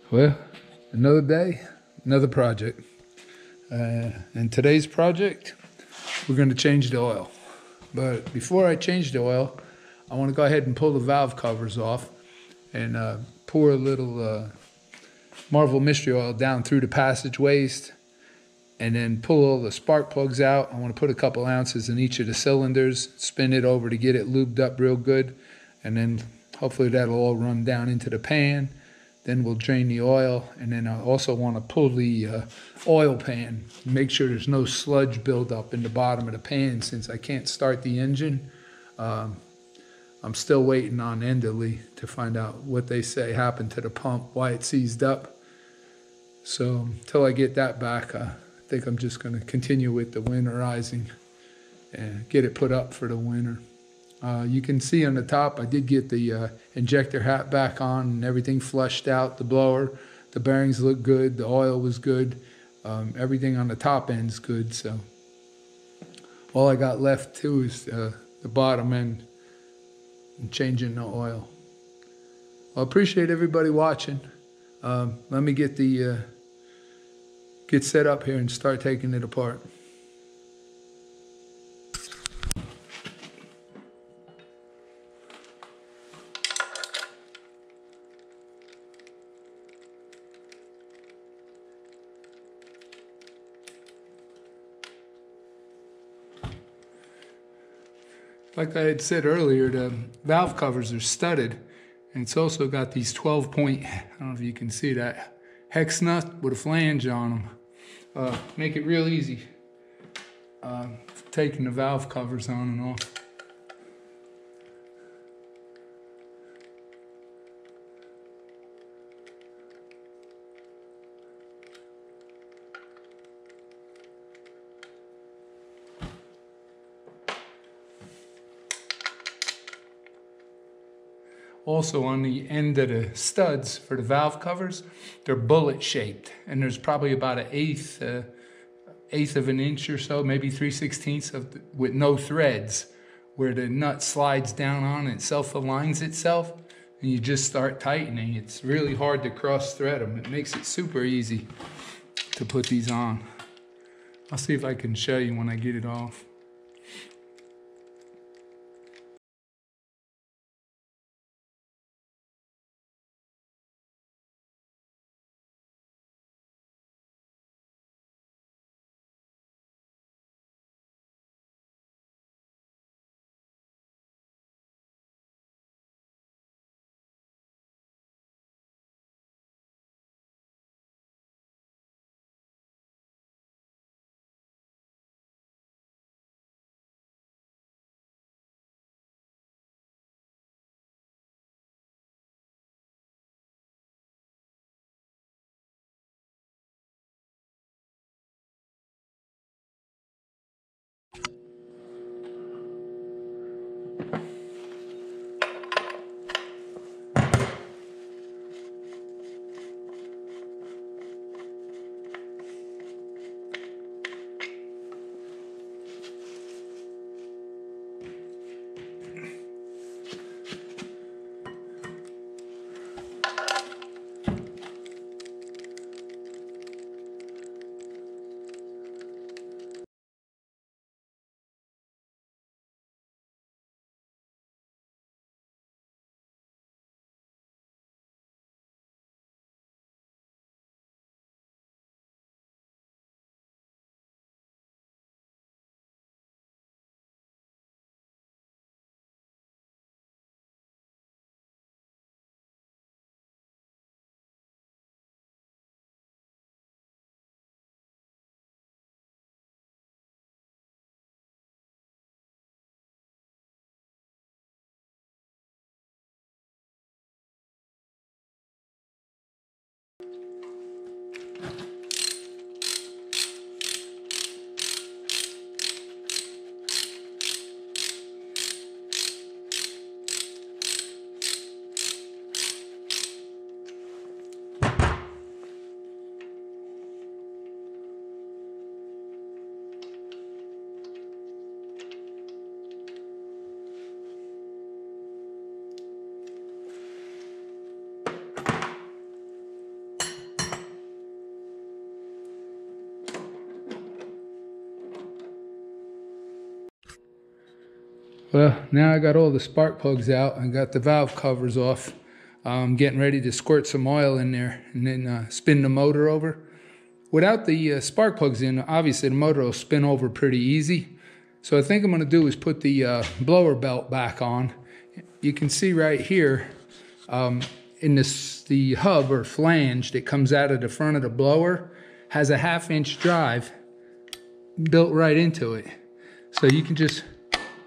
Well, another day, another project. And today's project, we're going to change the oil. But before I change the oil, I want to go ahead and pull the valve covers off and pour a little Marvel Mystery Oil down through the passageways, and then pull all the spark plugs out. I want to put a couple ounces in each of the cylinders, spin it over to get it lubed up real good, and then hopefully that'll all run down into the pan. Then we'll drain the oil, and then I also want to pull the oil pan, make sure there's no sludge buildup in the bottom of the pan since I can't start the engine. I'm still waiting on Enderly to find out what they say happened to the pump, why it seized up. So until I get that back, I think I'm just going to continue with the winterizing and get it put up for the winter. You can see on the top, I did get the injector hat back on and everything flushed out, the blower. The bearings look good, the oil was good. Everything on the top end's good, so all I got left too is the bottom end and changing the oil. I appreciate everybody watching. Let me get set up here and start taking it apart. Like I had said earlier, the valve covers are studded, and it's also got these 12-point, I don't know if you can see that, hex nut with a flange on them. Make it real easy taking the valve covers on and off. Also on the end of the studs for the valve covers, they're bullet shaped, and there's probably about an eighth of an inch or so, maybe 3/16 with no threads, where the nut slides down on it, self-aligns itself, and you just start tightening. It's really hard to cross thread them. It makes it super easy to put these on. I'll see if I can show you when I get it off. Well, now I got all the spark plugs out and got the valve covers off. I'm getting ready to squirt some oil in there and then spin the motor over. Without the spark plugs in, obviously the motor will spin over pretty easy. So I think I'm going to do is put the blower belt back on. You can see right here in the hub or flange that comes out of the front of the blower has a 1/2 inch drive built right into it. So you can just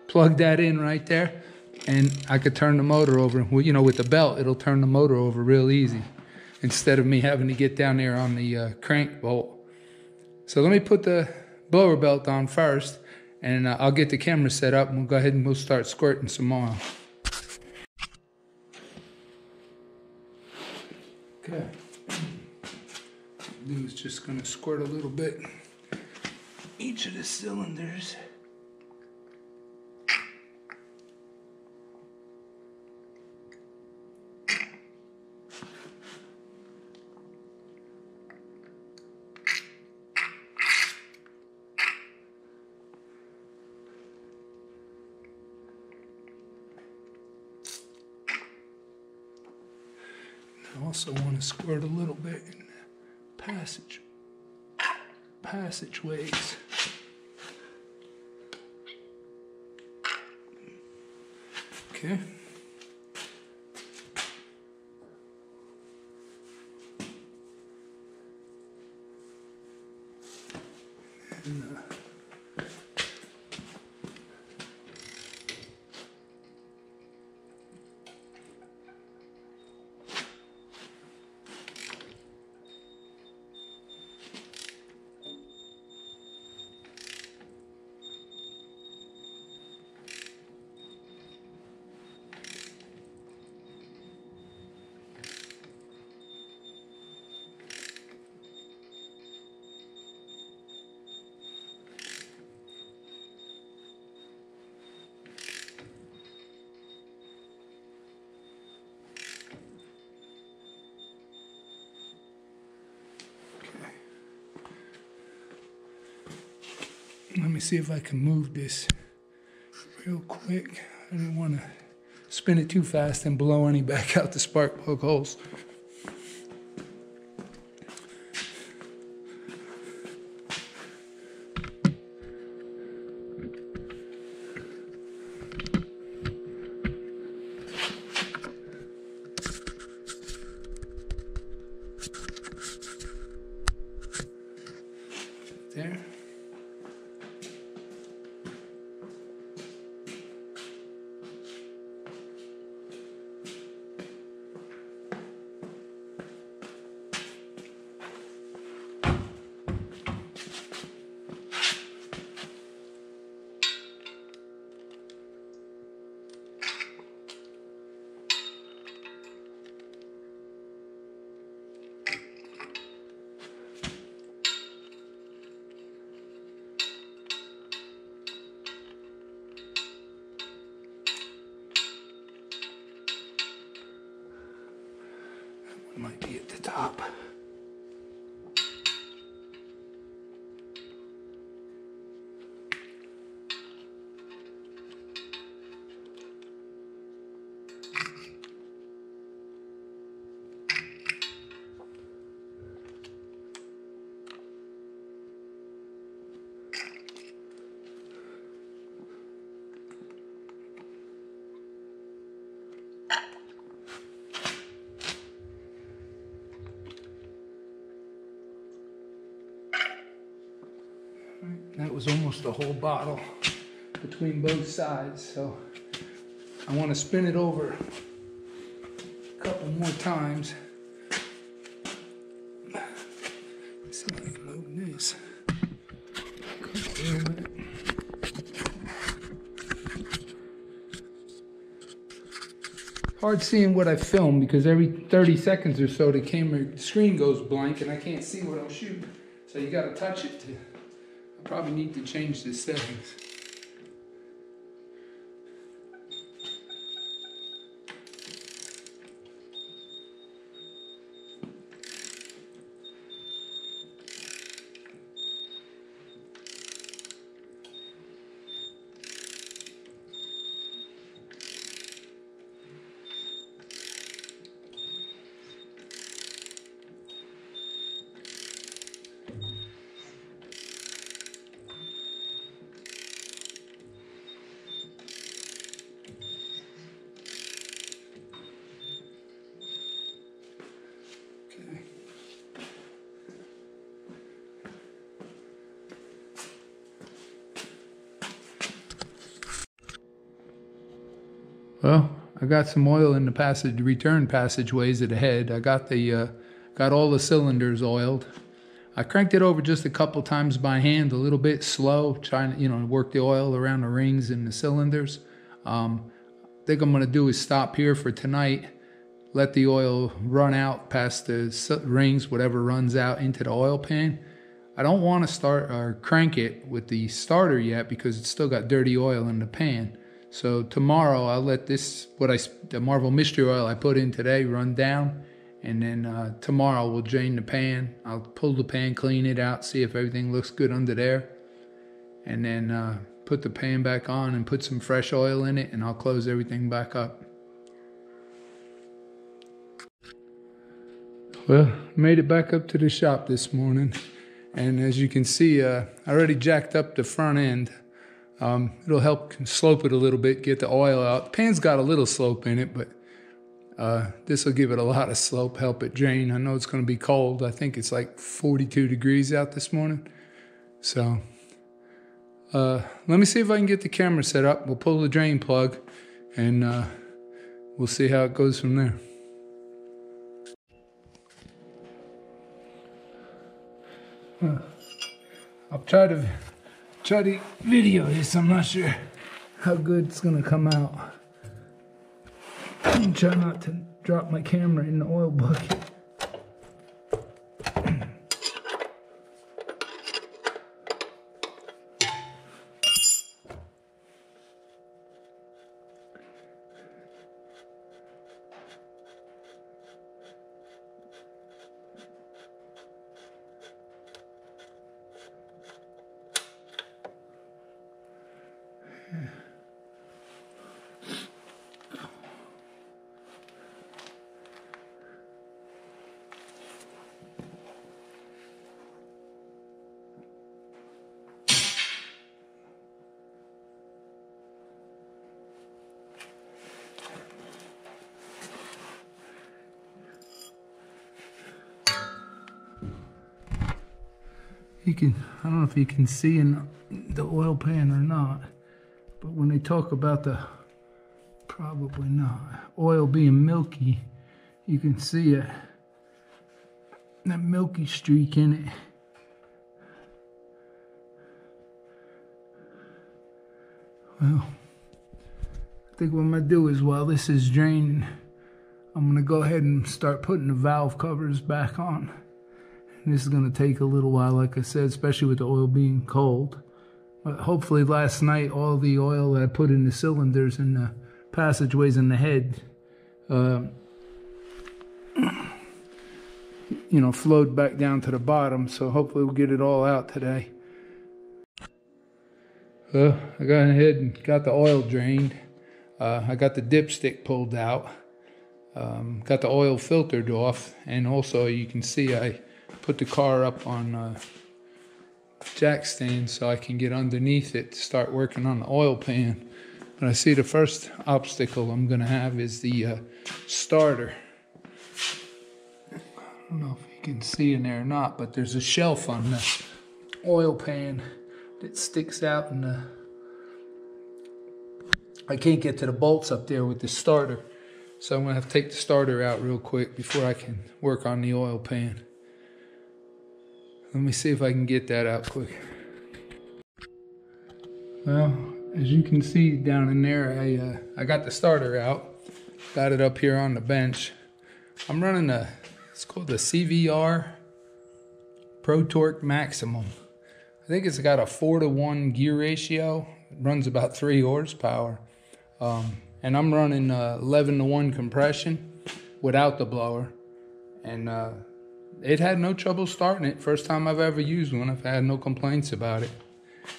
plug that in right there and I could turn the motor over. Well, you know, with the belt, it'll turn the motor over real easy instead of me having to get down there on the crank bolt. So let me put the blower belt on first and I'll get the camera set up and we'll go ahead and we'll start squirting some oil. Okay. I'm just going to squirt a little bit each of the cylinders. I also want to squirt a little bit in the passageways. Okay. And, let me see if I can move this real quick. I didn't want to spin it too fast and blow any back out the spark plug holes. There. Might be at the top. That was almost a whole bottle between both sides, so I want to spin it over a couple more times. Let's see if I can open this. Hard seeing what I film because every 30 seconds or so the camera screen goes blank and I can't see what I'm shooting. So you got to touch it to. I probably need to change the settings. Well, I got some oil in the return passageways of the head. I got all the cylinders oiled. I cranked it over just a couple times by hand, a little bit slow, trying to, work the oil around the rings and the cylinders. I think I'm going to do is stop here for tonight, let the oil run out past the rings, whatever runs out into the oil pan. I don't want to start or crank it with the starter yet because it's still got dirty oil in the pan. So tomorrow I'll let the Marvel Mystery Oil I put in today run down, and then tomorrow we'll drain the pan. I'll pull the pan, clean it out, see if everything looks good under there, and then put the pan back on and put some fresh oil in it, and I'll close everything back up. Well, made it back up to the shop this morning, and as you can see, I already jacked up the front end. It'll help slope it a little bit, get the oil out. The pan's got a little slope in it, but this will give it a lot of slope, help it drain. I know it's going to be cold. I think it's like 42 degrees out this morning. So let me see if I can get the camera set up. We'll pull the drain plug, and we'll see how it goes from there. I'll try to video this. I'm not sure how good it's gonna come out. And try not to drop my camera in the oil bucket. I don't know if you can see in the oil pan or not, but when they talk about probably not, oil being milky, you can see that milky streak in it. Well, I think what I'm going to do is, while this is draining, I'm going to go ahead and start putting the valve covers back on. This is going to take a little while, like I said, especially with the oil being cold. But hopefully last night, all the oil that I put in the cylinders and the passageways in the head, flowed back down to the bottom. So hopefully we'll get it all out today. Well, I got ahead and got the oil drained. I got the dipstick pulled out. Got the oil filtered off. And also you can see I put the car up on jack stand so I can get underneath it to start working on the oil pan. And I see the first obstacle I'm going to have is the starter. I don't know if you can see in there or not, but there's a shelf on the oil pan that sticks out, and I can't get to the bolts up there with the starter. So I'm going to have to take the starter out real quick before I can work on the oil pan. Let me see if I can get that out quick. Well, as you can see down in there, I got the starter out. Got it up here on the bench. I'm running it's called the CVR Pro Torque Maximum. I think it's got a 4-to-1 gear ratio. It runs about 3 horsepower. And I'm running 11-to-1 compression without the blower. And it had no trouble starting it. First time I've ever used one. I've had no complaints about it.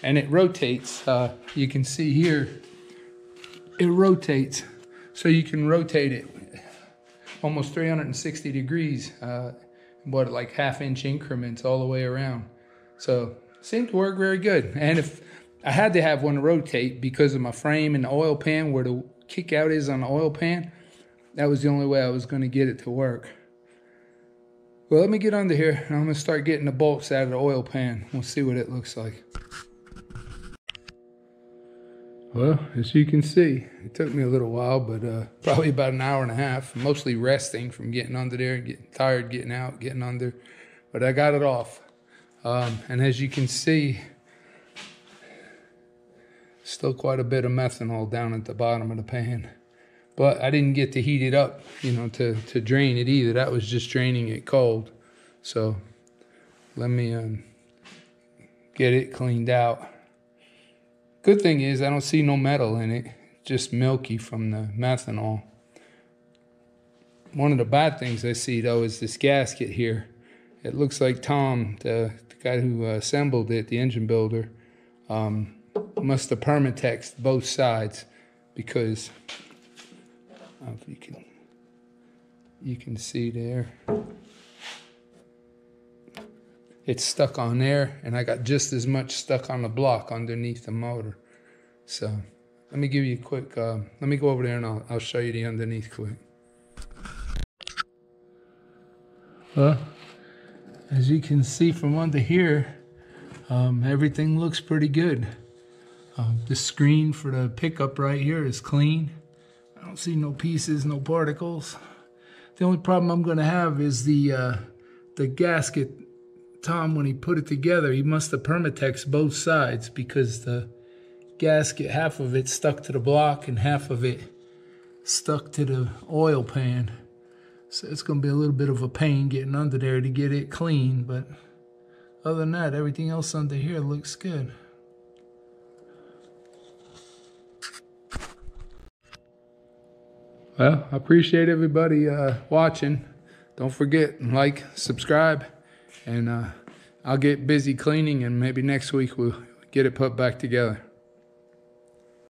And it rotates. You can see here, it rotates. So you can rotate it almost 360 degrees. Like half-inch increments all the way around. So it seemed to work very good. And if I had to have one to rotate because of my frame and the oil pan, where the kick out is on the oil pan, that was the only way I was going to get it to work. Well, let me get under here, and I'm going to start getting the bolts out of the oil pan. We'll see what it looks like. Well, as you can see, it took me a little while, but probably about an hour and a half, mostly resting from getting under there and getting tired, getting out, getting under. But I got it off. And as you can see, still quite a bit of methanol down at the bottom of the pan. But I didn't get to heat it up, you know, to drain it either. That was just draining it cold. So let me get it cleaned out. Good thing is I don't see no metal in it, just milky from the methanol. One of the bad things I see though is this gasket here. It looks like Tom, the guy who assembled it, the engine builder, must have permatexed both sides, because I don't know if you can see there. It's stuck on there, and I got just as much stuck on the block underneath the motor. So let me give you a quick, let me go over there and I'll show you the underneath quick. Well, as you can see from under here, everything looks pretty good. The screen for the pickup right here is clean. I don't see no pieces, no particles. The only problem I'm gonna have is the gasket. Tom, when he put it together, he must have permatexed both sides, because the gasket, half of it stuck to the block and half of it stuck to the oil pan. So it's going to be a little bit of a pain getting under there to get it clean, but other than that, everything else under here looks good. Well, I appreciate everybody watching. Don't forget, like, subscribe. And I'll get busy cleaning, and maybe next week we'll get it put back together.